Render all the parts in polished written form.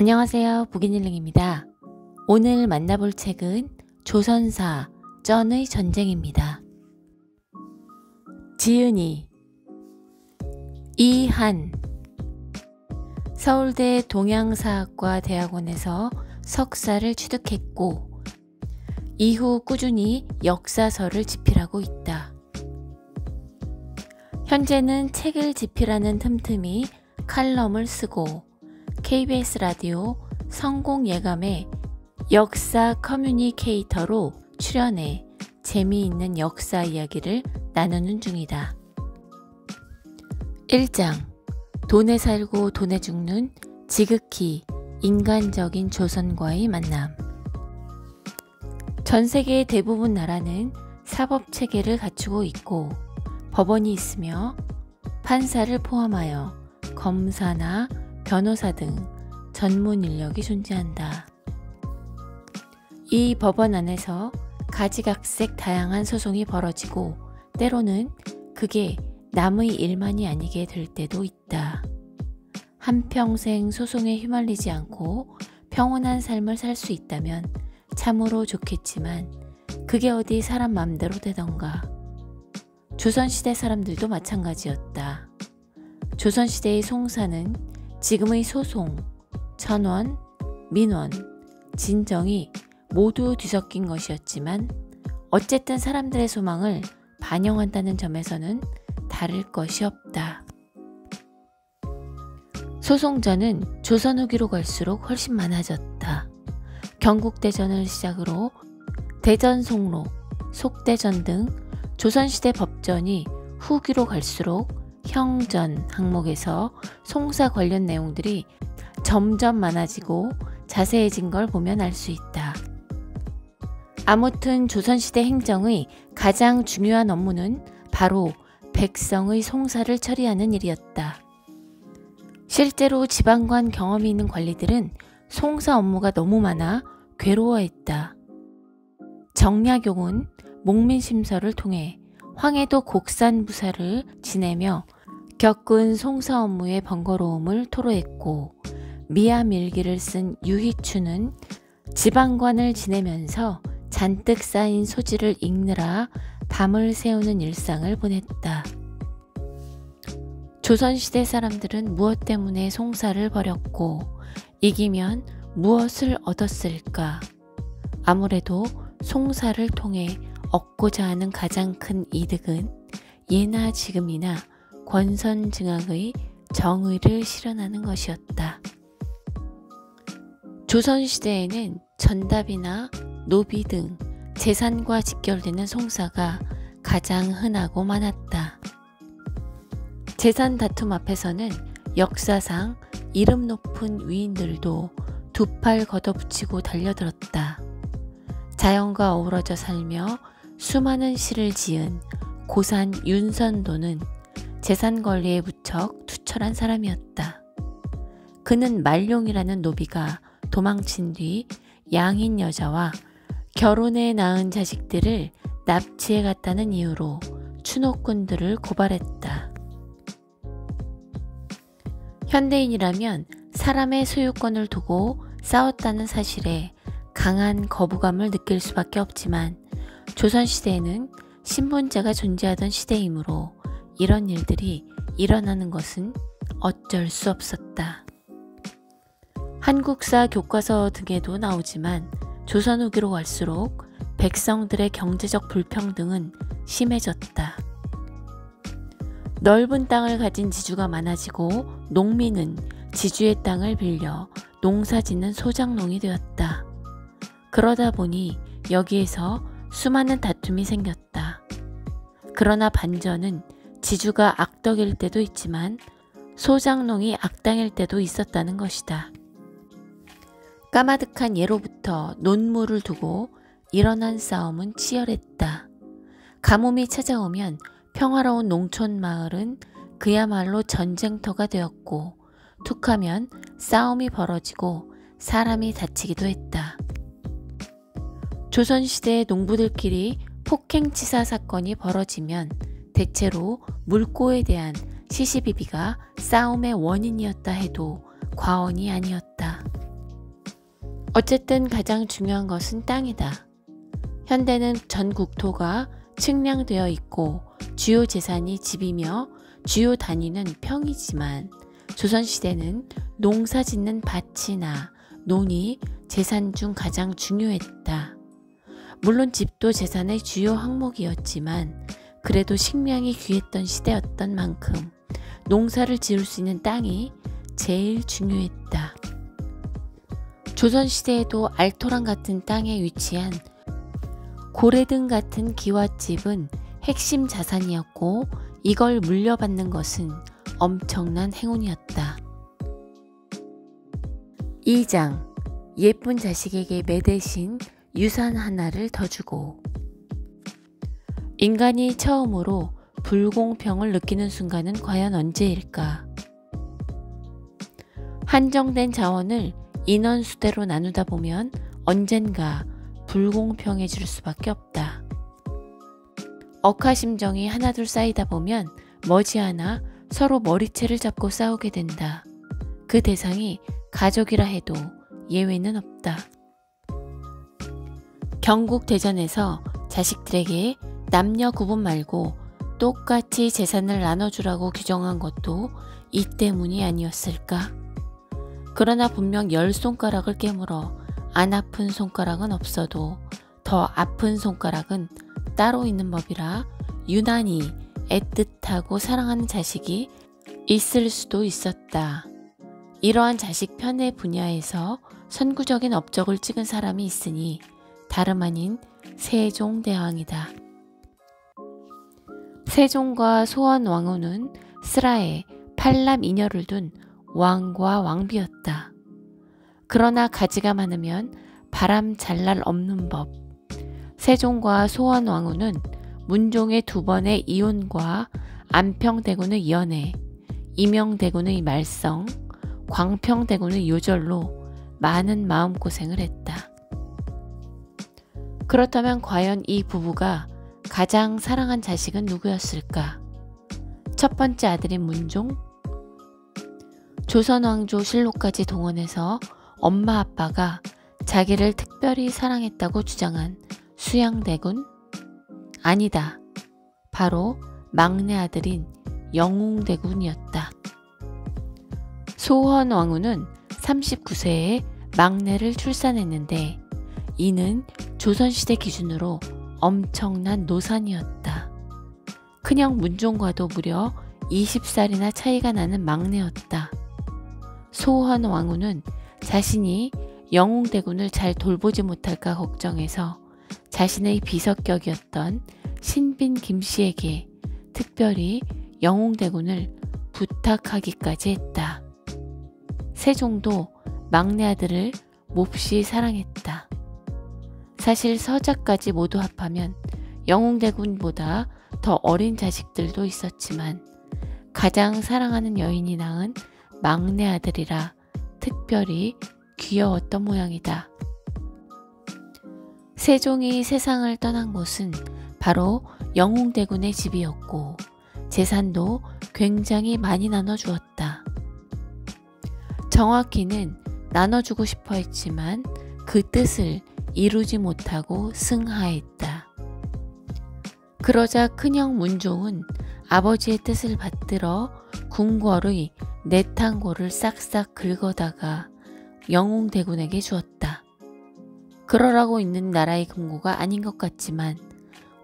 안녕하세요. 북인일링입니다. 오늘 만나볼 책은 조선사 쩐의 전쟁입니다. 지은이, 이한, 서울대 동양사학과 대학원에서 석사를 취득했고 이후 꾸준히 역사서를 집필하고 있다. 현재는 책을 집필하는 틈틈이 칼럼을 쓰고 KBS 라디오 성공예감의 역사 커뮤니케이터로 출연해 재미있는 역사 이야기를 나누는 중이다. 1장 돈에 살고 돈에 죽는 지극히 인간적인 조선과의 만남. 전 세계의 대부분 나라는 사법체계를 갖추고 있고 법원이 있으며 판사를 포함하여 검사나 변호사 등 전문 인력이 존재한다. 이 법원 안에서 가지각색 다양한 소송이 벌어지고 때로는 그게 남의 일만이 아니게 될 때도 있다. 한평생 소송에 휘말리지 않고 평온한 삶을 살 수 있다면 참으로 좋겠지만 그게 어디 사람 맘대로 되던가. 조선시대 사람들도 마찬가지였다. 조선시대의 송사는 지금의 소송, 천원, 민원, 진정이 모두 뒤섞인 것이었지만 어쨌든 사람들의 소망을 반영한다는 점에서는 다를 것이 없다. 소송전은 조선 후기로 갈수록 훨씬 많아졌다. 경국대전을 시작으로 대전 송로, 속대전 등 조선시대 법전이 후기로 갈수록 형전 항목에서 송사 관련 내용들이 점점 많아지고 자세해진 걸 보면 알 수 있다. 아무튼 조선시대 행정의 가장 중요한 업무는 바로 백성의 송사를 처리하는 일이었다. 실제로 지방관 경험이 있는 관리들은 송사 업무가 너무 많아 괴로워했다. 정약용은 목민심서를 통해 황해도 곡산부사를 지내며 겪은 송사 업무의 번거로움을 토로했고 미아밀기를 쓴 유희추는 지방관을 지내면서 잔뜩 쌓인 소지를 읽느라 밤을 새우는 일상을 보냈다. 조선시대 사람들은 무엇 때문에 송사를 벌였고 이기면 무엇을 얻었을까? 아무래도 송사를 통해 얻고자 하는 가장 큰 이득은 예나 지금이나 권선징악의 정의를 실현하는 것이었다. 조선시대에는 전답이나 노비 등 재산과 직결되는 송사가 가장 흔하고 많았다. 재산 다툼 앞에서는 역사상 이름 높은 위인들도 두 팔 걷어붙이고 달려들었다. 자연과 어우러져 살며 수많은 시를 지은 고산 윤선도는 재산 권리에 무척 투철한 사람이었다. 그는 말룡이라는 노비가 도망친 뒤 양인 여자와 결혼해 낳은 자식들을 납치해 갔다는 이유로 추노꾼들을 고발했다. 현대인이라면 사람의 소유권을 두고 싸웠다는 사실에 강한 거부감을 느낄 수밖에 없지만 조선시대에는 신분제가 존재하던 시대이므로 이런 일들이 일어나는 것은 어쩔 수 없었다. 한국사 교과서 등에도 나오지만 조선 후기로 갈수록 백성들의 경제적 불평등은 심해졌다. 넓은 땅을 가진 지주가 많아지고 농민은 지주의 땅을 빌려 농사짓는 소작농이 되었다. 그러다 보니 여기에서 수많은 다툼이 생겼다. 그러나 반전은 지주가 악덕일 때도 있지만 소작농이 악당일 때도 있었다는 것이다. 까마득한 예로부터 논무를 두고 일어난 싸움은 치열했다. 가뭄이 찾아오면 평화로운 농촌 마을은 그야말로 전쟁터가 되었고 툭하면 싸움이 벌어지고 사람이 다치기도 했다. 조선시대의 농부들끼리 폭행치사 사건이 벌어지면 대체로 물고에 대한 시시비비가 싸움의 원인이었다 해도 과언이 아니었다. 어쨌든 가장 중요한 것은 땅이다. 현대는 전 국토가 측량되어 있고 주요 재산이 집이며 주요 단위는 평이지만 조선시대는 농사 짓는 밭이나 논이 재산 중 가장 중요했다. 물론 집도 재산의 주요 항목이었지만 그래도 식량이 귀했던 시대였던 만큼 농사를 지을 수 있는 땅이 제일 중요했다. 조선시대에도 알토란 같은 땅에 위치한 고래등 같은 기와집은 핵심 자산이었고 이걸 물려받는 것은 엄청난 행운이었다. 2장 예쁜 자식에게 매 대신 유산 하나를 더 주고. 인간이 처음으로 불공평을 느끼는 순간은 과연 언제일까? 한정된 자원을 인원수대로 나누다 보면 언젠가 불공평해질 수밖에 없다. 억하심정이 하나둘 쌓이다 보면 머지않아 서로 머리채를 잡고 싸우게 된다. 그 대상이 가족이라 해도 예외는 없다. 경국대전에서 자식들에게 남녀 구분 말고 똑같이 재산을 나눠주라고 규정한 것도 이 때문이 아니었을까? 그러나 분명 10손가락을 깨물어 안 아픈 손가락은 없어도 더 아픈 손가락은 따로 있는 법이라 유난히 애틋하고 사랑하는 자식이 있을 수도 있었다. 이러한 자식 편의 분야에서 선구적인 업적을 찍은 사람이 있으니 다름 아닌 세종대왕이다. 세종과 소원왕후는 슬하에 8남2녀를 둔 왕과 왕비였다. 그러나 가지가 많으면 바람 잘 날 없는 법. 세종과 소원왕후는 문종의 2번의 이혼과 안평대군의 연애, 이명대군의 말썽, 광평대군의 요절로 많은 마음고생을 했다. 그렇다면 과연 이 부부가 가장 사랑한 자식은 누구였을까? 첫 번째 아들인 문종? 조선왕조 실록까지 동원해서 엄마 아빠가 자기를 특별히 사랑했다고 주장한 수양대군? 아니다. 바로 막내 아들인 영웅대군이었다. 소헌왕후는 39세에 막내를 출산했는데 이는 조선시대 기준으로 엄청난 노산이었다. 큰형 문종과도 무려 20살이나 차이가 나는 막내였다. 소헌왕후는 자신이 영웅대군을 잘 돌보지 못할까 걱정해서 자신의 비석격이었던 신빈 김씨에게 특별히 영웅대군을 부탁하기까지 했다. 세종도 막내 아들을 몹시 사랑했다. 사실 서자까지 모두 합하면 영웅대군보다 더 어린 자식들도 있었지만 가장 사랑하는 여인이 낳은 막내 아들이라 특별히 귀여웠던 모양이다. 세종이 세상을 떠난 곳은 바로 영웅대군의 집이었고 재산도 굉장히 많이 나눠주었다. 정확히는 나눠주고 싶어 했지만 그 뜻을 이루지 못하고 승하했다. 그러자 큰형 문종은 아버지의 뜻을 받들어 궁궐의 내탕고를 싹싹 긁어다가 영웅대군에게 주었다. 그러라고 있는 나라의 금고가 아닌 것 같지만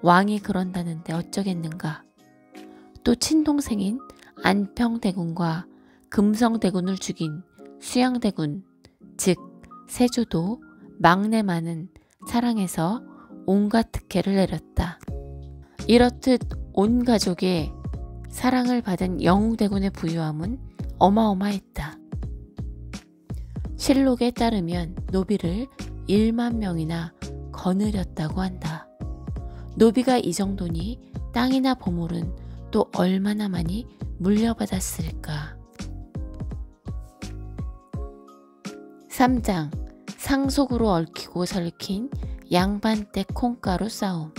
왕이 그런다는데 어쩌겠는가. 또 친동생인 안평대군과 금성대군을 죽인 수양대군, 즉 세조도 막내만은 사랑해서 온갖 특혜를 내렸다. 이렇듯 온 가족의 사랑을 받은 영웅대군의 부유함은 어마어마했다. 실록에 따르면 노비를 1만 명이나 거느렸다고 한다. 노비가 이 정도니 땅이나 보물은 또 얼마나 많이 물려받았을까. 3장 상속으로 얽히고 설킨 양반댁 콩가루 싸움.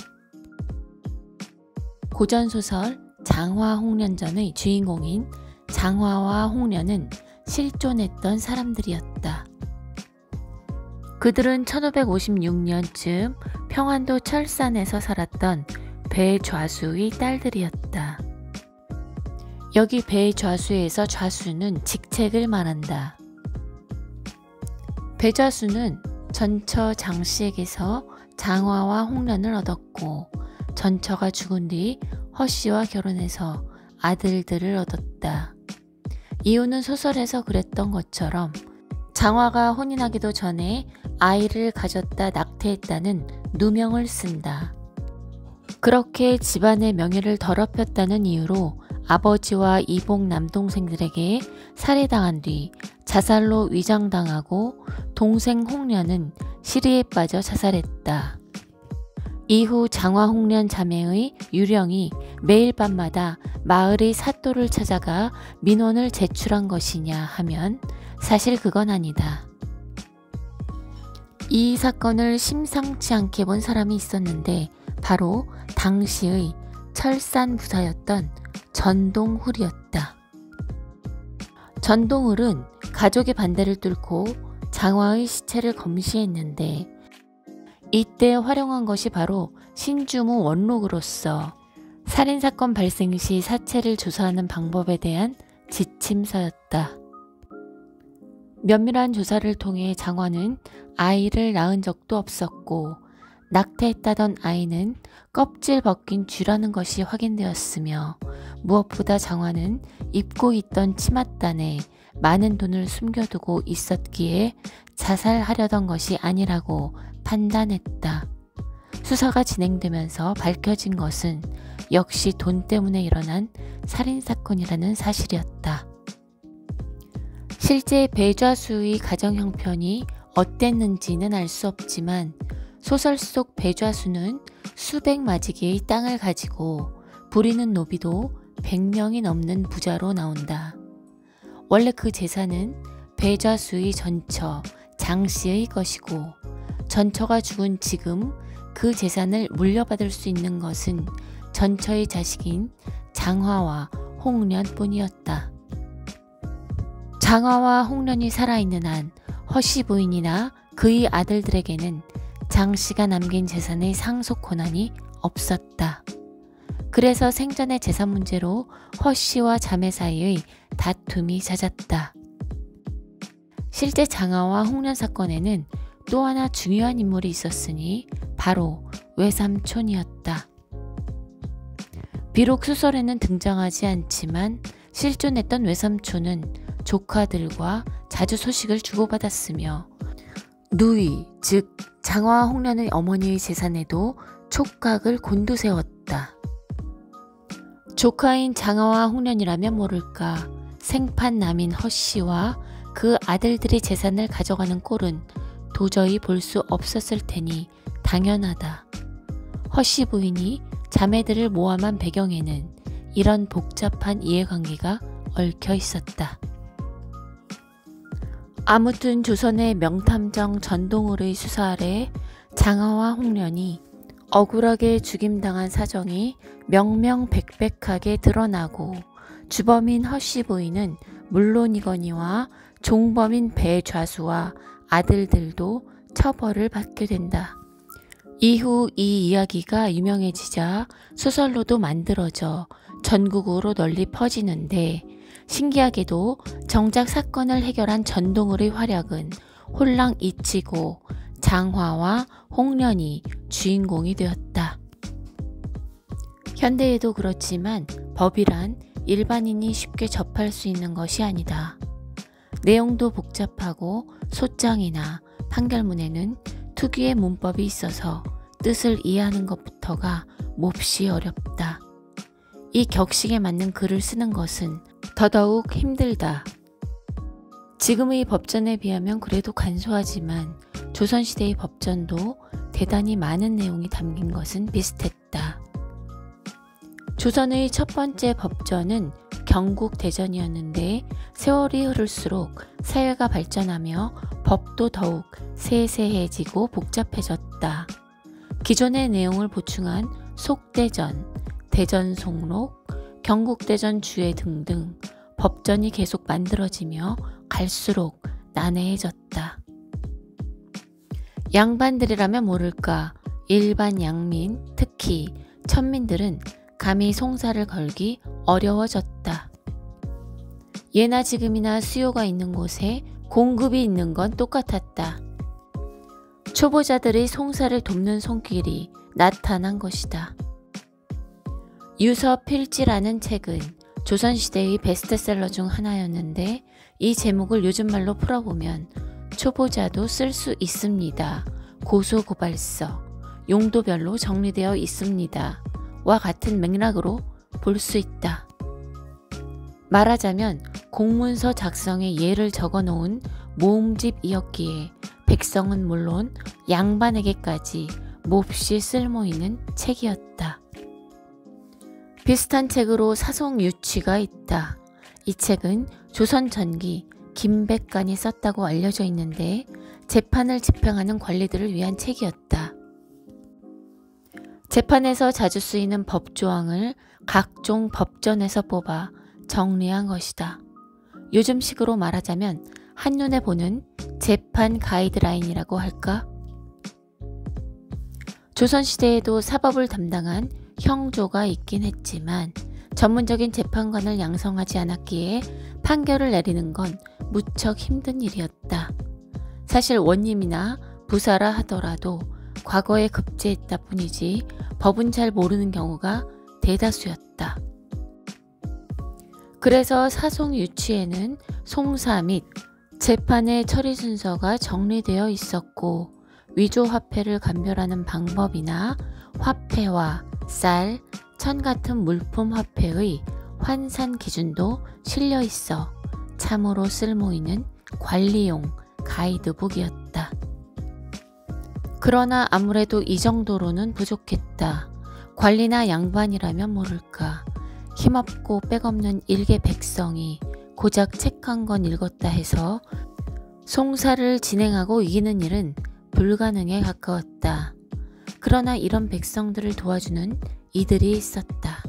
고전소설 장화홍련전의 주인공인 장화와 홍련은 실존했던 사람들이었다. 그들은 1556년쯤 평안도 철산에서 살았던 배좌수의 딸들이었다. 여기 배좌수에서 좌수는 직책을 말한다. 배좌수는 전처 장씨에게서 장화와 홍련을 얻었고 전처가 죽은 뒤 허씨와 결혼해서 아들들을 얻었다. 이유는 소설에서 그랬던 것처럼 장화가 혼인하기도 전에 아이를 가졌다 낙태했다는 누명을 쓴다. 그렇게 집안의 명예를 더럽혔다는 이유로 아버지와 이복 남동생들에게 살해당한 뒤 자살로 위장당하고 동생 홍련은 시리에 빠져 자살했다. 이후 장화 홍련 자매의 유령이 매일 밤마다 마을의 사또를 찾아가 민원을 제출한 것이냐 하면 사실 그건 아니다. 이 사건을 심상치 않게 본 사람이 있었는데 바로 당시의 철산 부사였던 전동훌이었다. 전동훌은 가족의 반대를 뚫고 장화의 시체를 검시했는데 이때 활용한 것이 바로 신주무 원록으로서 살인사건 발생 시 사체를 조사하는 방법에 대한 지침서였다. 면밀한 조사를 통해 장화는 아이를 낳은 적도 없었고 낙태했다던 아이는 껍질 벗긴 쥐라는 것이 확인되었으며 무엇보다 장화는 입고 있던 치맛단에 많은 돈을 숨겨두고 있었기에 자살하려던 것이 아니라고 판단했다. 수사가 진행되면서 밝혀진 것은 역시 돈 때문에 일어난 살인사건이라는 사실이었다. 실제 배좌수의 가정 형편이 어땠는지는 알 수 없지만 소설 속 배좌수는 수백 마지개의 땅을 가지고 부리는 노비도 100명이 넘는 부자로 나온다. 원래 그 재산은 배좌수의 전처 장씨의 것이고 전처가 죽은 지금 그 재산을 물려받을 수 있는 것은 전처의 자식인 장화와 홍련뿐이었다. 장화와 홍련이 살아있는 한 허씨 부인이나 그의 아들들에게는 장씨가 남긴 재산의 상속 권한이 없었다. 그래서 생전의 재산 문제로 허씨와 자매 사이의 다툼이 잦았다. 실제 장화와 홍련 사건에는 또 하나 중요한 인물이 있었으니 바로 외삼촌이었다. 비록 소설에는 등장하지 않지만 실존했던 외삼촌은 조카들과 자주 소식을 주고받았으며 누이, 즉 장화와 홍련의 어머니의 재산에도 촉각을 곤두세웠다. 조카인 장화와 홍련이라면 모를까 생판남인 허씨와 그 아들들의 재산을 가져가는 꼴은 도저히 볼 수 없었을 테니 당연하다. 허씨 부인이 자매들을 모함한 배경에는 이런 복잡한 이해관계가 얽혀 있었다. 아무튼 조선의 명탐정 전동훌의 수사 아래 장화와 홍련이 억울하게 죽임당한 사정이 명명백백하게 드러나고 주범인 허씨 부인은 물론이거니와 종범인 배좌수와 아들들도 처벌을 받게 된다. 이후 이 이야기가 유명해지자 소설로도 만들어져 전국으로 널리 퍼지는데 신기하게도 정작 사건을 해결한 전동훌의 활약은 홀랑 잊히고 장화와 홍련이 주인공이 되었다. 현대에도 그렇지만 법이란 일반인이 쉽게 접할 수 있는 것이 아니다. 내용도 복잡하고 소장이나 판결문에는 특유의 문법이 있어서 뜻을 이해하는 것부터가 몹시 어렵다. 이 격식에 맞는 글을 쓰는 것은 더더욱 힘들다. 지금의 법전에 비하면 그래도 간소하지만 조선시대의 법전도 대단히 많은 내용이 담긴 것은 비슷했다. 조선의 첫 번째 법전은 경국대전이었는데 세월이 흐를수록 사회가 발전하며 법도 더욱 세세해지고 복잡해졌다. 기존의 내용을 보충한 속대전, 대전속록, 경국대전 주회 등등 법전이 계속 만들어지며 갈수록 난해해졌다. 양반들이라면 모를까 일반 양민, 특히 천민들은 감히 송사를 걸기 어려워졌다. 예나 지금이나 수요가 있는 곳에 공급이 있는 건 똑같았다. 초보자들의 송사를 돕는 손길이 나타난 것이다. 유서필지라는 책은 조선시대의 베스트셀러 중 하나였는데 이 제목을 요즘 말로 풀어보면 초보자도 쓸 수 있습니다. 고소고발서, 용도별로 정리되어 있습니다. 와 같은 맥락으로 볼 수 있다. 말하자면 공문서 작성에 예를 적어 놓은 모음집이었기에 백성은 물론 양반에게까지 몹시 쓸모있는 책이었다. 비슷한 책으로 사송유취가 있다. 이 책은 조선 전기 김백관이 썼다고 알려져 있는데 재판을 집행하는 관리들을 위한 책이었다. 재판에서 자주 쓰이는 법조항을 각종 법전에서 뽑아 정리한 것이다. 요즘식으로 말하자면 한눈에 보는 재판 가이드라인이라고 할까? 조선시대에도 사법을 담당한 형조가 있긴 했지만 전문적인 재판관을 양성하지 않았기에 판결을 내리는 건 무척 힘든 일이었다. 사실 원님이나 부사라 하더라도 과거에 급제했다 뿐이지 법은 잘 모르는 경우가 대다수였다. 그래서 사송유취에는 송사 및 재판의 처리 순서가 정리되어 있었고 위조화폐를 감별하는 방법이나 화폐와 쌀, 천 같은 물품 화폐의 환산 기준도 실려 있어 참으로 쓸모있는 관리용 가이드북이었다. 그러나 아무래도 이 정도로는 부족했다. 관리나 양반이라면 모를까 힘없고 백없는 일개 백성이 고작 책 한 권 읽었다 해서 송사를 진행하고 이기는 일은 불가능에 가까웠다. 그러나 이런 백성들을 도와주는 이들이 있었다.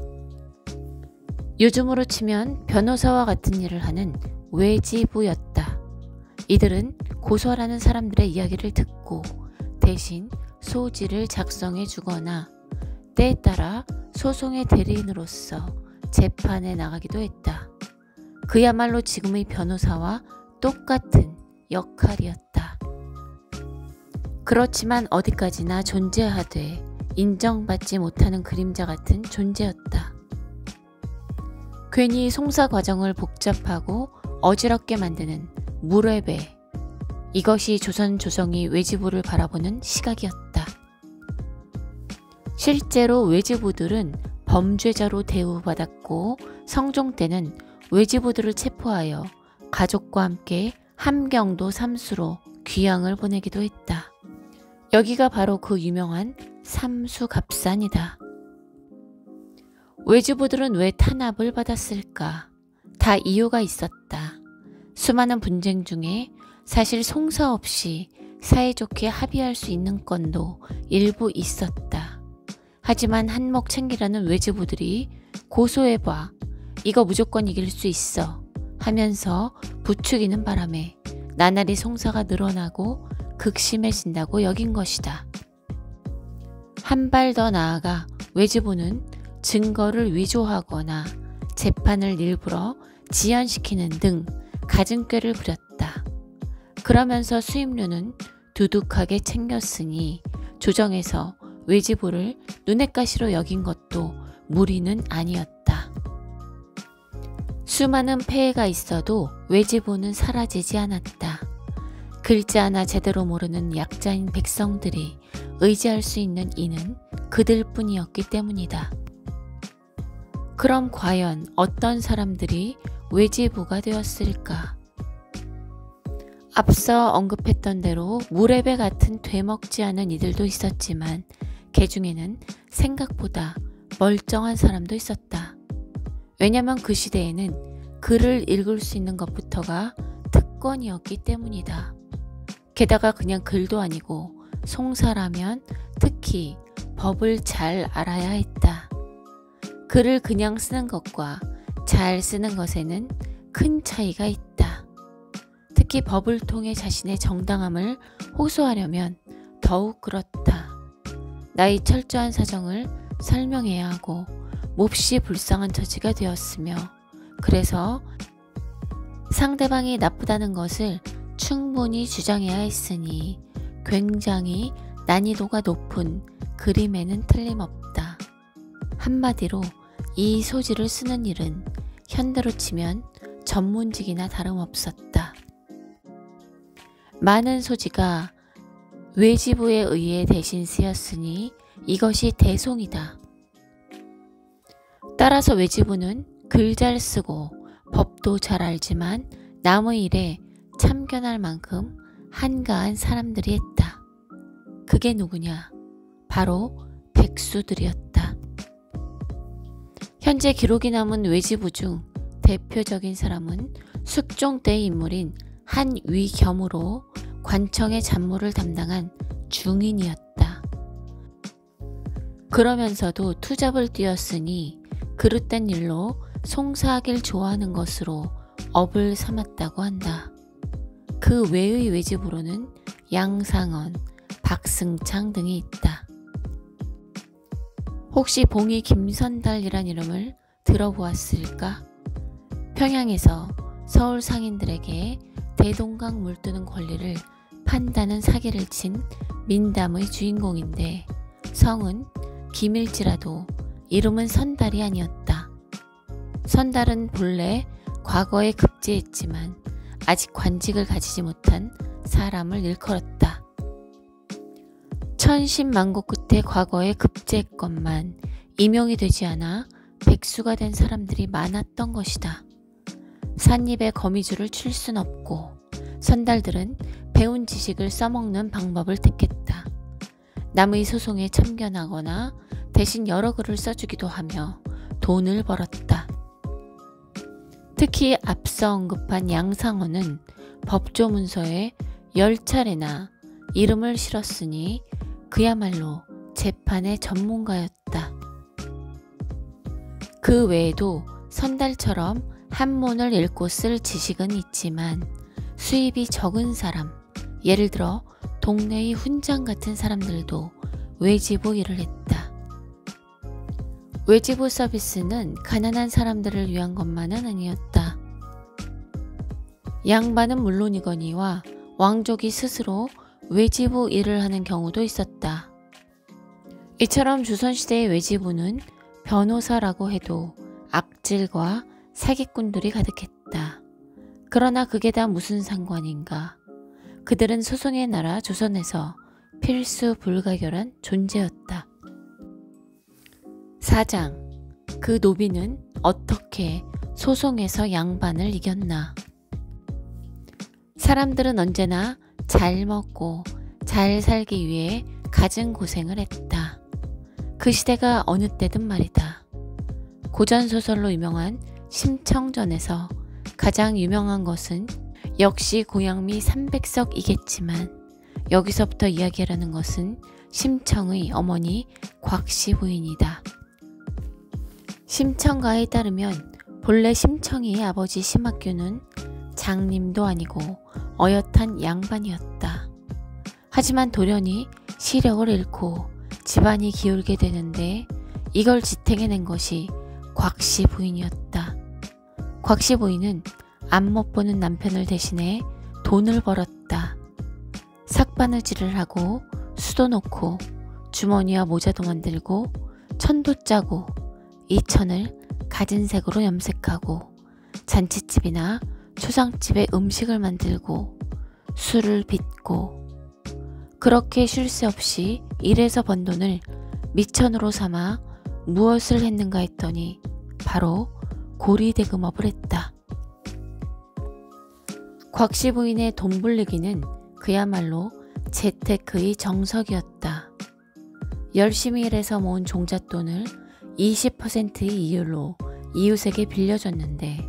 요즘으로 치면 변호사와 같은 일을 하는 외지부였다. 이들은 고소하라는 사람들의 이야기를 듣고 대신 소지를 작성해 주거나 때에 따라 소송의 대리인으로서 재판에 나가기도 했다. 그야말로 지금의 변호사와 똑같은 역할이었다. 그렇지만 어디까지나 존재하되 인정받지 못하는 그림자 같은 존재였다. 괜히 송사 과정을 복잡하고 어지럽게 만드는 무례배, 이것이 조선 조정이 외지부를 바라보는 시각이었다. 실제로 외지부들은 범죄자로 대우받았고 성종 때는 외지부들을 체포하여 가족과 함께 함경도 삼수로 귀양을 보내기도 했다. 여기가 바로 그 유명한 삼수갑산이다. 외지부들은 왜 탄압을 받았을까? 다 이유가 있었다. 수많은 분쟁 중에 사실 송사 없이 사이좋게 합의할 수 있는 건도 일부 있었다. 하지만 한몫 챙기라는 외지부들이 고소해봐, 이거 무조건 이길 수 있어 하면서 부추기는 바람에 나날이 송사가 늘어나고 극심해진다고 여긴 것이다. 한 발 더 나아가 외지부는 증거를 위조하거나 재판을 일부러 지연시키는 등 가증죄를 부렸다. 그러면서 수임료는 두둑하게 챙겼으니 조정에서 외지부를 눈엣가시로 여긴 것도 무리는 아니었다. 수많은 폐해가 있어도 외지부는 사라지지 않았다. 글자 하나 제대로 모르는 약자인 백성들이 의지할 수 있는 이는 그들 뿐이었기 때문이다. 그럼 과연 어떤 사람들이 외지부가 되었을까? 앞서 언급했던 대로 무례배 같은 되먹지 않은 이들도 있었지만 그 중에는 생각보다 멀쩡한 사람도 있었다. 왜냐면 그 시대에는 글을 읽을 수 있는 것부터가 특권이었기 때문이다. 게다가 그냥 글도 아니고 송사라면 특히 법을 잘 알아야 했다. 글을 그냥 쓰는 것과 잘 쓰는 것에는 큰 차이가 있다. 특히 법을 통해 자신의 정당함을 호소하려면 더욱 그렇다. 나의 철저한 사정을 설명해야 하고 몹시 불쌍한 처지가 되었으며, 그래서 상대방이 나쁘다는 것을 충분히 주장해야 했으니 굉장히 난이도가 높은 그림에는 틀림없다. 한마디로 이 소지를 쓰는 일은 현대로 치면 전문직이나 다름없었다. 많은 소지가 외지부에 의해 대신 쓰였으니 이것이 대송이다. 따라서 외지부는 글 잘 쓰고 법도 잘 알지만 남의 일에 참견할 만큼 한가한 사람들이 했다. 그게 누구냐? 바로 백수들이었다. 현재 기록이 남은 외지부 중 대표적인 사람은 숙종 때의 인물인 한위겸으로 관청의 잡무를 담당한 중인이었다. 그러면서도 투잡을 뛰었으니 그릇된 일로 송사하길 좋아하는 것으로 업을 삼았다고 한다. 그 외의 외지부로는 양상언, 박승창 등이 있다. 혹시 봉이 김선달이란 이름을 들어보았을까? 평양에서 서울 상인들에게 대동강 물뜨는 권리를 판다는 사기를 친 민담의 주인공인데, 성은 김일지라도 이름은 선달이 아니었다. 선달은 본래 과거에 급제했지만 아직 관직을 가지지 못한 사람을 일컬었다. 천신만고 끝에 과거에 급제했건만 임용이 되지 않아 백수가 된 사람들이 많았던 것이다. 삿입에 거미줄을 칠 순 없고 선달들은 배운 지식을 써먹는 방법을 택했다. 남의 소송에 참견하거나 대신 여러 글을 써주기도 하며 돈을 벌었다. 특히 앞서 언급한 양상언은 법조 문서에 10차례나 이름을 실었으니 그야말로 재판의 전문가였다. 그 외에도 선달처럼 한문을 읽고 쓸 지식은 있지만 수입이 적은 사람, 예를 들어 동네의 훈장 같은 사람들도 외지부 일을 했다. 외지부 서비스는 가난한 사람들을 위한 것만은 아니었다. 양반은 물론이거니와 왕족이 스스로 외지부 일을 하는 경우도 있었다. 이처럼 조선시대의 외지부는 변호사라고 해도 악질과 사기꾼들이 가득했다. 그러나 그게 다 무슨 상관인가. 그들은 소송의 나라 조선에서 필수 불가결한 존재였다. 4장. 그 노비는 어떻게 소송에서 양반을 이겼나. 사람들은 언제나 잘 먹고 잘 살기 위해 갖은 고생을 했다. 그 시대가 어느 때든 말이다. 고전소설로 유명한 심청전에서 가장 유명한 것은 역시 고양미 300석이겠지만 여기서부터 이야기하려는 것은 심청의 어머니 곽씨 부인이다. 심청가에 따르면 본래 심청이의 아버지 심학규는 장님도 아니고 어엿한 양반이었다. 하지만 돌연히 시력을 잃고 집안이 기울게 되는데 이걸 지탱해낸 것이 곽씨 부인이었다. 곽씨 부인은 앞 못 보는 남편을 대신해 돈을 벌었다. 삭바느질을 하고 수도 놓고 주머니와 모자도 만들고 천도 짜고 이 천을 가진 색으로 염색하고 잔치집이나 초상집에 음식을 만들고 술을 빚고 그렇게 쉴 새 없이 일해서 번 돈을 미천으로 삼아 무엇을 했는가 했더니 바로 고리대금업을 했다. 곽씨 부인의 돈 불리기는 그야말로 재테크의 정석이었다. 열심히 일해서 모은 종잣돈을 20%의 이율로 이웃에게 빌려줬는데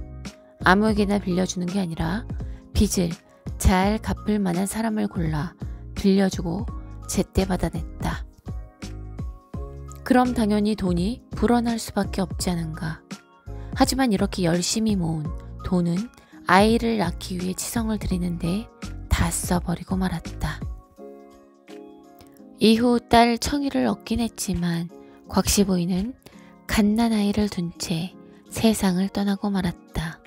아무에게나 빌려주는 게 아니라 빚을 잘 갚을 만한 사람을 골라 빌려주고 제때 받아냈다. 그럼 당연히 돈이 불어날 수밖에 없지 않은가. 하지만 이렇게 열심히 모은 돈은 아이를 낳기 위해 치성을 들이는데 다 써버리고 말았다. 이후 딸 청이를 얻긴 했지만 곽씨 부인은 갓난아이를 둔 채 세상을 떠나고 말았다.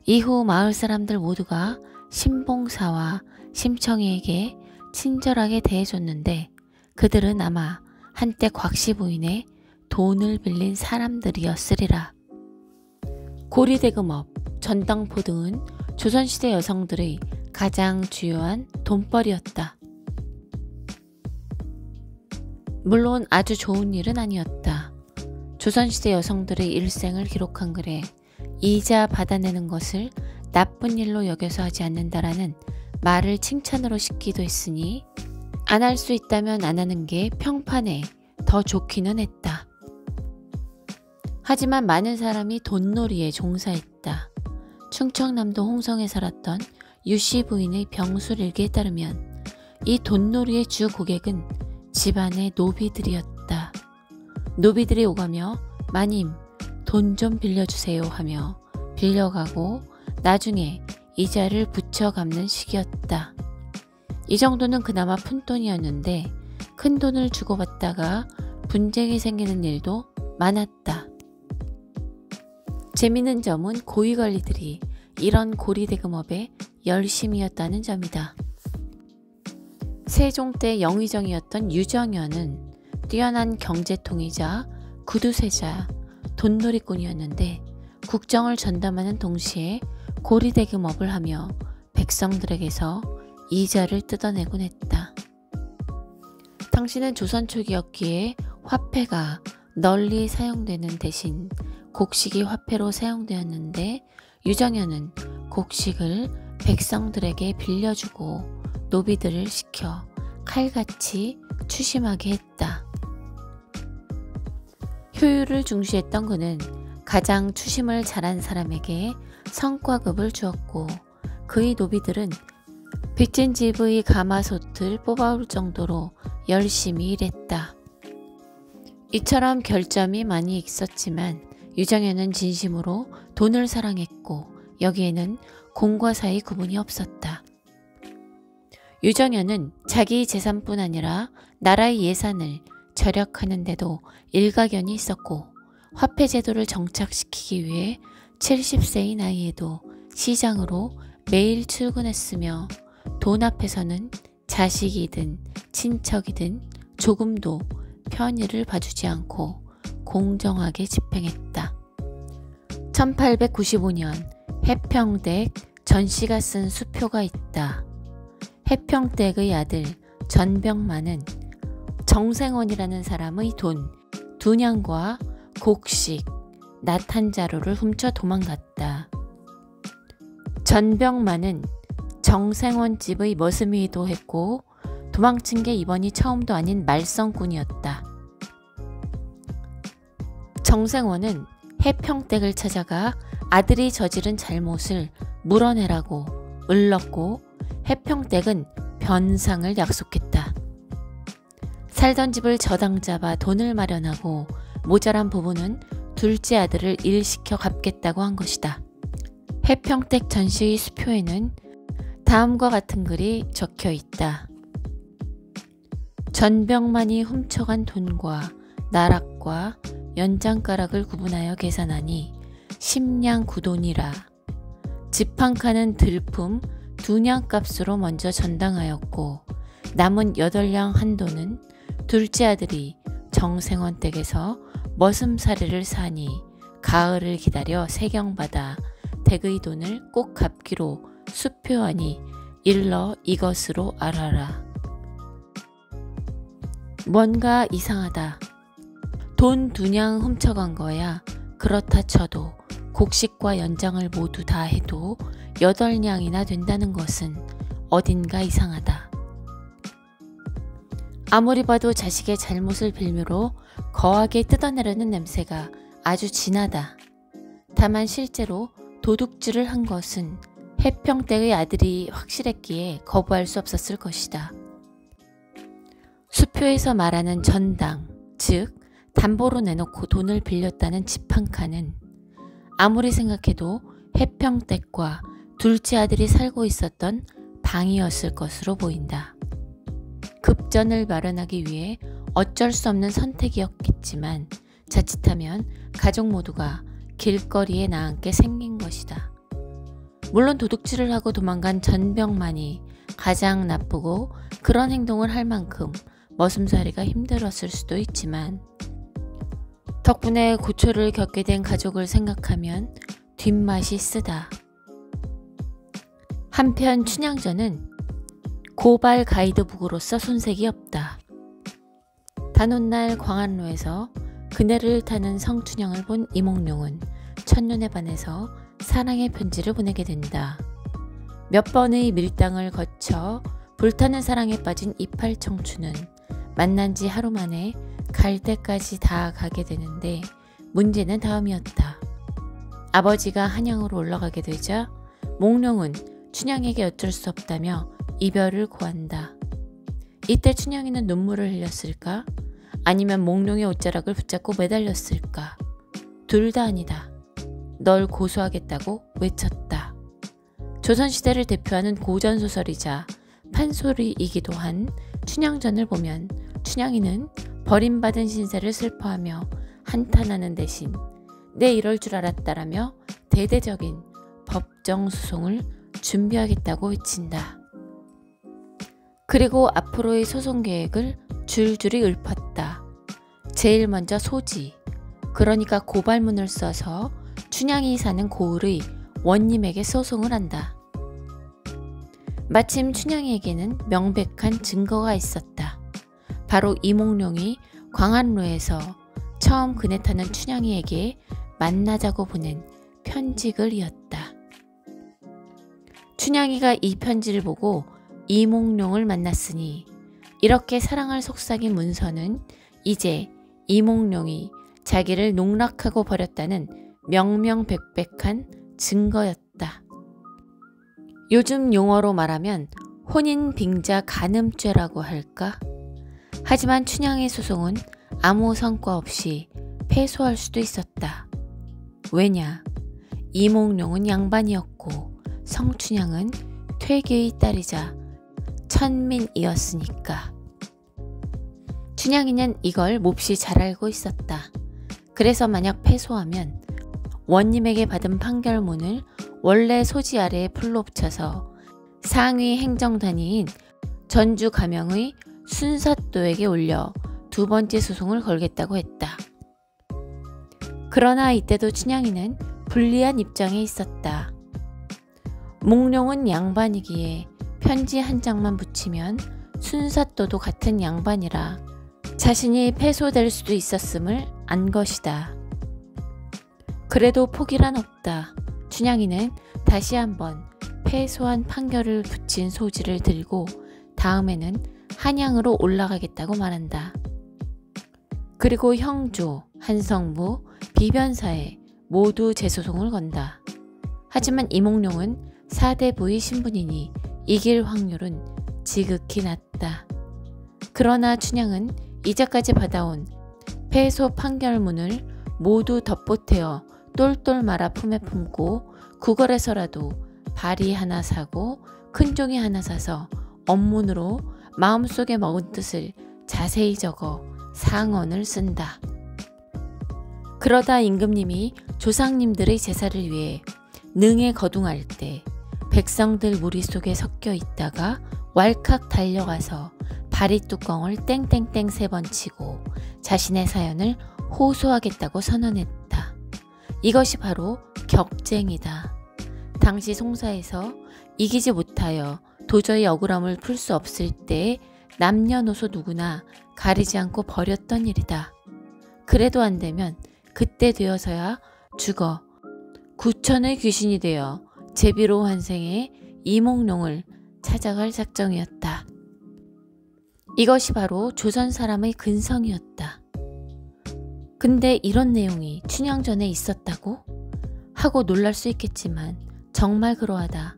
이후 마을 사람들 모두가 신봉사와 심청이에게 친절하게 대해줬는데 그들은 아마 한때 곽씨 부인의 돈을 빌린 사람들이었으리라. 고리대금업, 전당포 등은 조선시대 여성들의 가장 주요한 돈벌이였다. 물론 아주 좋은 일은 아니었다. 조선시대 여성들의 일생을 기록한 글에 이자 받아내는 것을 나쁜 일로 여겨서 하지 않는다라는 말을 칭찬으로 싣기도 했으니 안 할 수 있다면 안 하는 게 평판에 더 좋기는 했다. 하지만 많은 사람이 돈놀이에 종사했다. 충청남도 홍성에 살았던 유씨 부인의 병술일기에 따르면 이 돈놀이의 주 고객은 집안의 노비들이었다. 노비들이 오가며 마님 돈 좀 빌려주세요 하며 빌려가고 나중에 이자를 붙여 갚는 식이었다. 이 정도는 그나마 푼돈이었는데 큰 돈을 주고받다가 분쟁이 생기는 일도 많았다. 재미있는 점은 고위관리들이 이런 고리대금업에 열심이었다는 점이다. 세종 때 영의정이었던 유정연은 뛰어난 경제통이자 구두쇠자, 돈놀이꾼이었는데 국정을 전담하는 동시에 고리대금업을 하며 백성들에게서 이자를 뜯어내곤 했다. 당시는 조선 초기였기에 화폐가 널리 사용되는 대신 곡식이 화폐로 사용되었는데 유정연은 곡식을 백성들에게 빌려주고 노비들을 시켜 칼같이 추심하게 했다. 효율을 중시했던 그는 가장 추심을 잘한 사람에게 성과급을 주었고 그의 노비들은 빚진 집의 가마솥을 뽑아올 정도로 열심히 일했다. 이처럼 결점이 많이 있었지만 유정연은 진심으로 돈을 사랑했고 여기에는 공과 사의 구분이 없었다. 유정연은 자기 재산뿐 아니라 나라의 예산을 절약하는 데도 일가견이 있었고 화폐 제도를 정착시키기 위해 70세의 나이에도 시장으로 매일 출근했으며 돈 앞에서는 자식이든 친척이든 조금도 편의를 봐주지 않고 공정하게 집행했다. 1895년 해평댁 전씨가 쓴 수표가 있다. 해평댁의 아들 전병만은 정생원이라는 사람의 돈 2냥과 곡식, 낫 한 자루를 훔쳐 도망갔다. 전병만은 정생원 집의 머슴이기도 했고 도망친 게 이번이 처음도 아닌 말썽꾼이었다. 정생원은 해평댁을 찾아가 아들이 저지른 잘못을 물어내라고 을렀고 해평댁은 변상을 약속했다. 살던 집을 저당 잡아 돈을 마련하고 모자란 부분은 둘째 아들을 일시켜 갚겠다고 한 것이다. 해평댁 전씨의 수표에는 다음과 같은 글이 적혀 있다. 전병만이 훔쳐간 돈과 나락과 연장가락을 구분하여 계산하니 10냥 9돈이라. 집 한 칸은 들품 2냥 값으로 먼저 전당하였고 남은 8냥 한 돈은 둘째 아들이 정생원 댁에서 머슴살이를 사니 가을을 기다려 세경받아 댁의 돈을 꼭 갚기로 수표하니 일러 이것으로 알아라. 뭔가 이상하다. 돈 2냥 훔쳐간 거야. 그렇다 쳐도 곡식과 연장을 모두 다 해도 8냥이나 된다는 것은 어딘가 이상하다. 아무리 봐도 자식의 잘못을 빌미로 거하게 뜯어내려는 냄새가 아주 진하다. 다만 실제로 도둑질을 한 것은 해평댁의 아들이 확실했기에 거부할 수 없었을 것이다. 수표에서 말하는 전당, 즉 담보로 내놓고 돈을 빌렸다는 집 한 칸은 아무리 생각해도 해평댁과 둘째 아들이 살고 있었던 방이었을 것으로 보인다. 그 급전을 마련하기 위해 어쩔 수 없는 선택이었겠지만 자칫하면 가족 모두가 길거리에 나앉게 생긴 것이다. 물론 도둑질을 하고 도망간 전병만이 가장 나쁘고 그런 행동을 할 만큼 머슴살이가 힘들었을 수도 있지만 덕분에 고초를 겪게 된 가족을 생각하면 뒷맛이 쓰다. 한편 춘향전은 고발 가이드북으로서 손색이 없다. 단오날 광안로에서 그네를 타는 성춘향을 본 이몽룡은 첫눈에 반해서 사랑의 편지를 보내게 된다. 몇 번의 밀당을 거쳐 불타는 사랑에 빠진 이팔청춘은 만난 지 하루 만에 갈 때까지 다 가게 되는데 문제는 다음이었다. 아버지가 한양으로 올라가게 되자 몽룡은 춘향에게 어쩔 수 없다며 이별을 고한다. 이때 춘향이는 눈물을 흘렸을까? 아니면 몽룡의 옷자락을 붙잡고 매달렸을까? 둘 다 아니다. 널 고소하겠다고 외쳤다. 조선시대를 대표하는 고전소설이자 판소리이기도 한 춘향전을 보면 춘향이는 버림받은 신세를 슬퍼하며 한탄하는 대신 내 이럴 줄 알았다라며 대대적인 법정소송을 준비하겠다고 외친다. 그리고 앞으로의 소송 계획을 줄줄이 읊었다. 제일 먼저 소지, 그러니까 고발문을 써서 춘향이 사는 고을의 원님에게 소송을 한다. 마침 춘향이에게는 명백한 증거가 있었다. 바로 이몽룡이 광안로에서 처음 그네 타는 춘향이에게 만나자고 보낸 편지글이었다. 춘향이가 이 편지를 보고 이몽룡을 만났으니 이렇게 사랑을 속삭인 문서는 이제 이몽룡이 자기를 농락하고 버렸다는 명명백백한 증거였다. 요즘 용어로 말하면 혼인빙자 간음죄라고 할까? 하지만 춘향의 소송은 아무 성과 없이 패소할 수도 있었다. 왜냐? 이몽룡은 양반이었고 성춘향은 퇴계의 딸이자 천민이었으니까. 춘향이는 이걸 몹시 잘 알고 있었다. 그래서 만약 패소하면 원님에게 받은 판결문을 원래 소지 아래에 풀로 붙여서 상위 행정단위인 전주 가명의 순사또에게 올려 두 번째 소송을 걸겠다고 했다. 그러나 이때도 춘향이는 불리한 입장에 있었다. 몽룡은 양반이기에 편지 한 장만 붙이면 순사또도 같은 양반이라 자신이 패소될 수도 있었음을 안 것이다. 그래도 포기란 없다. 춘향이는 다시 한번 패소한 판결을 붙인 소지를 들고 다음에는 한양으로 올라가겠다고 말한다. 그리고 형조, 한성부, 비변사에 모두 재소송을 건다. 하지만 이몽룡은 사대부의 신분이니 이길 확률은 지극히 낮다. 그러나 춘향은 이제까지 받아온 패소 판결문을 모두 덧보태어 똘똘 말아 품에 품고 구걸해서라도 발이 하나 사고 큰 종이 하나 사서 업문으로 마음속에 먹은 뜻을 자세히 적어 상언을 쓴다. 그러다 임금님이 조상님들의 제사를 위해 능에 거둥할 때 백성들 무리 속에 섞여 있다가 왈칵 달려가서 바리 뚜껑을 땡땡땡 3번 치고 자신의 사연을 호소하겠다고 선언했다. 이것이 바로 격쟁이다. 당시 송사에서 이기지 못하여 도저히 억울함을 풀 수 없을 때 남녀노소 누구나 가리지 않고 벌였던 일이다. 그래도 안 되면 그때 되어서야 죽어 구천의 귀신이 되어 제비로 환생해 이몽룡을 찾아갈 작정이었다. 이것이 바로 조선 사람의 근성이었다. 근데 이런 내용이 춘향전에 있었다고? 하고 놀랄 수 있겠지만 정말 그러하다.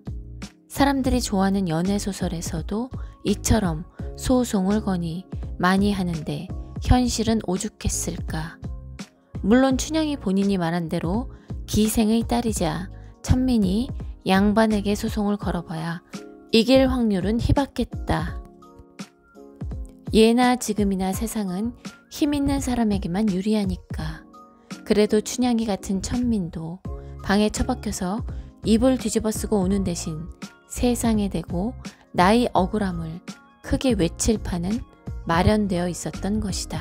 사람들이 좋아하는 연애소설에서도 이처럼 소송을 거니 많이 하는데 현실은 오죽했을까. 물론 춘향이 본인이 말한 대로 기생의 딸이자 천민이 양반에게 소송을 걸어봐야 이길 확률은 희박했다. 예나 지금이나 세상은 힘 있는 사람에게만 유리하니까. 그래도 춘향이 같은 천민도 방에 처박혀서 입을 뒤집어 쓰고 우는 대신 세상에 대고 나의 억울함을 크게 외칠 판은 마련되어 있었던 것이다.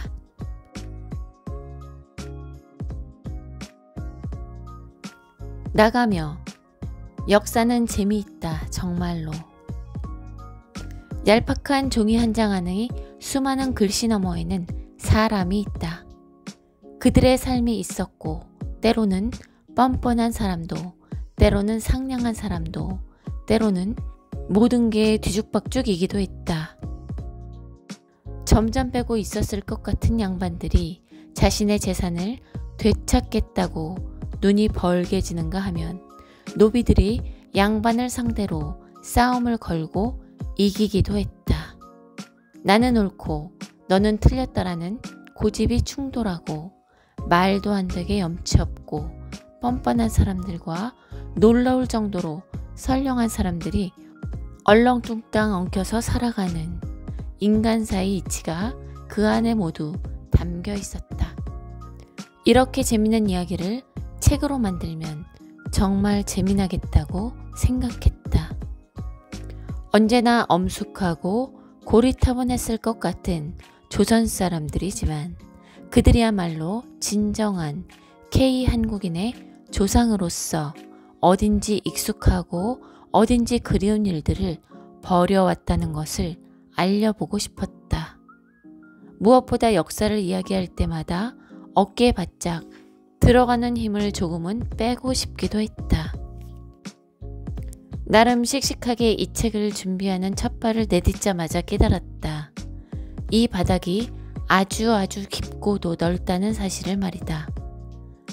나가며 역사는 재미있다 정말로. 얄팍한 종이 한 장 안의 수많은 글씨 너머에는 사람이 있다. 그들의 삶이 있었고 때로는 뻔뻔한 사람도, 때로는 상냥한 사람도, 때로는 모든 게 뒤죽박죽이기도 했다. 점점 빼고 있었을 것 같은 양반들이 자신의 재산을 되찾겠다고 눈이 벌게지는가 하면 노비들이 양반을 상대로 싸움을 걸고 이기기도 했다. 나는 옳고 너는 틀렸다라는 고집이 충돌하고 말도 안 되게 염치 없고 뻔뻔한 사람들과 놀라울 정도로 선량한 사람들이 얼렁뚱땅 엉켜서 살아가는 인간사의 이치가 그 안에 모두 담겨 있었다. 이렇게 재미있는 이야기를 책으로 만들면 정말 재미나겠다고 생각했다. 언제나 엄숙하고 고리타분했을 것 같은 조선 사람들이지만 그들이야말로 진정한 K 한국인의 조상으로서 어딘지 익숙하고 어딘지 그리운 일들을 벌여왔다는 것을 알려보고 싶었다. 무엇보다 역사를 이야기할 때마다 어깨에 바짝 들어가는 힘을 조금은 빼고 싶기도 했다. 나름 씩씩하게 이 책을 준비하는 첫 발을 내딛자마자 깨달았다. 이 바닥이 아주 깊고도 넓다는 사실을 말이다.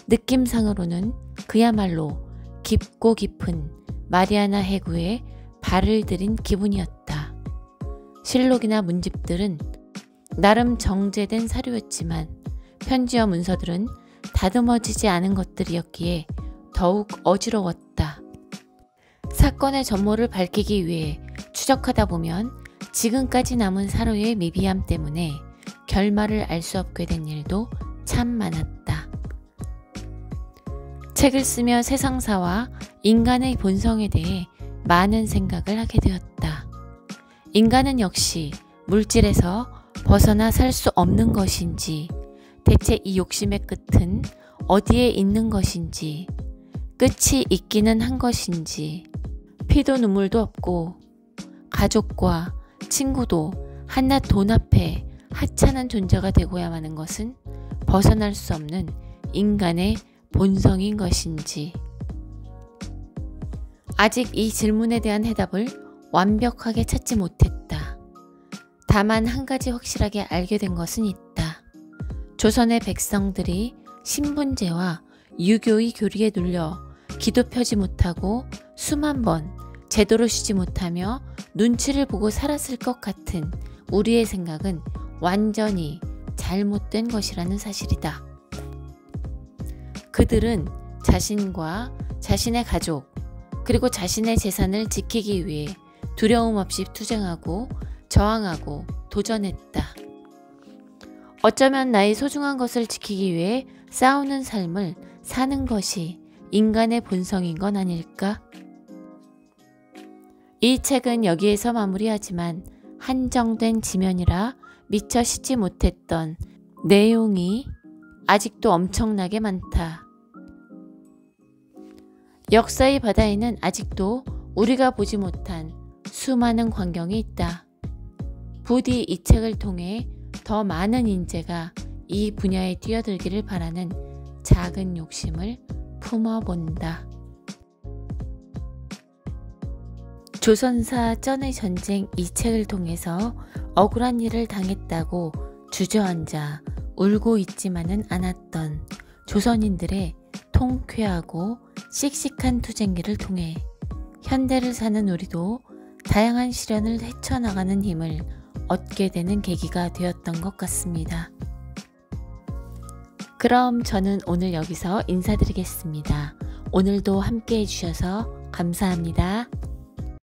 느낌상으로는 그야말로 깊고 깊은 마리아나 해구에 발을 들인 기분이었다. 실록이나 문집들은 나름 정제된 사료였지만 편지와 문서들은 다듬어지지 않은 것들이었기에 더욱 어지러웠다. 사건의 전모를 밝히기 위해 추적하다 보면 지금까지 남은 사료의 미비함 때문에 결말을 알 수 없게 된 일도 참 많았다. 책을 쓰며 세상사와 인간의 본성에 대해 많은 생각을 하게 되었다. 인간은 역시 물질에서 벗어나 살 수 없는 것인지, 대체 이 욕심의 끝은 어디에 있는 것인지, 끝이 있기는 한 것인지, 피도 눈물도 없고 가족과 친구도 한낱 돈 앞에 하찮은 존재가 되고야 마는 것은 벗어날 수 없는 인간의 본성인 것인지. 아직 이 질문에 대한 해답을 완벽하게 찾지 못했다. 다만 한 가지 확실하게 알게 된 것은 있다. 조선의 백성들이 신분제와 유교의 교리에 눌려 기도 펴지 못하고 수만 번 제대로 쉬지 못하며 눈치를 보고 살았을 것 같은 우리의 생각은 완전히 잘못된 것이라는 사실이다. 그들은 자신과 자신의 가족 그리고 자신의 재산을 지키기 위해 두려움 없이 투쟁하고 저항하고 도전했다. 어쩌면 나의 소중한 것을 지키기 위해 싸우는 삶을 사는 것이 인간의 본성인 건 아닐까? 이 책은 여기에서 마무리하지만 한정된 지면이라 미처 싣지 못했던 내용이 아직도 엄청나게 많다. 역사의 바다에는 아직도 우리가 보지 못한 수많은 광경이 있다. 부디 이 책을 통해 더 많은 인재가 이 분야에 뛰어들기를 바라는 작은 욕심을 품어본다. 조선사 쩐의 전쟁 이 책을 통해서 억울한 일을 당했다고 주저앉아 울고 있지만은 않았던 조선인들의 통쾌하고 씩씩한 투쟁기를 통해 현대를 사는 우리도 다양한 시련을 헤쳐나가는 힘을 얻게 되는 계기가 되었던 것 같습니다. 그럼 저는 오늘 여기서 인사드리겠습니다. 오늘도 함께 해주셔서 감사합니다.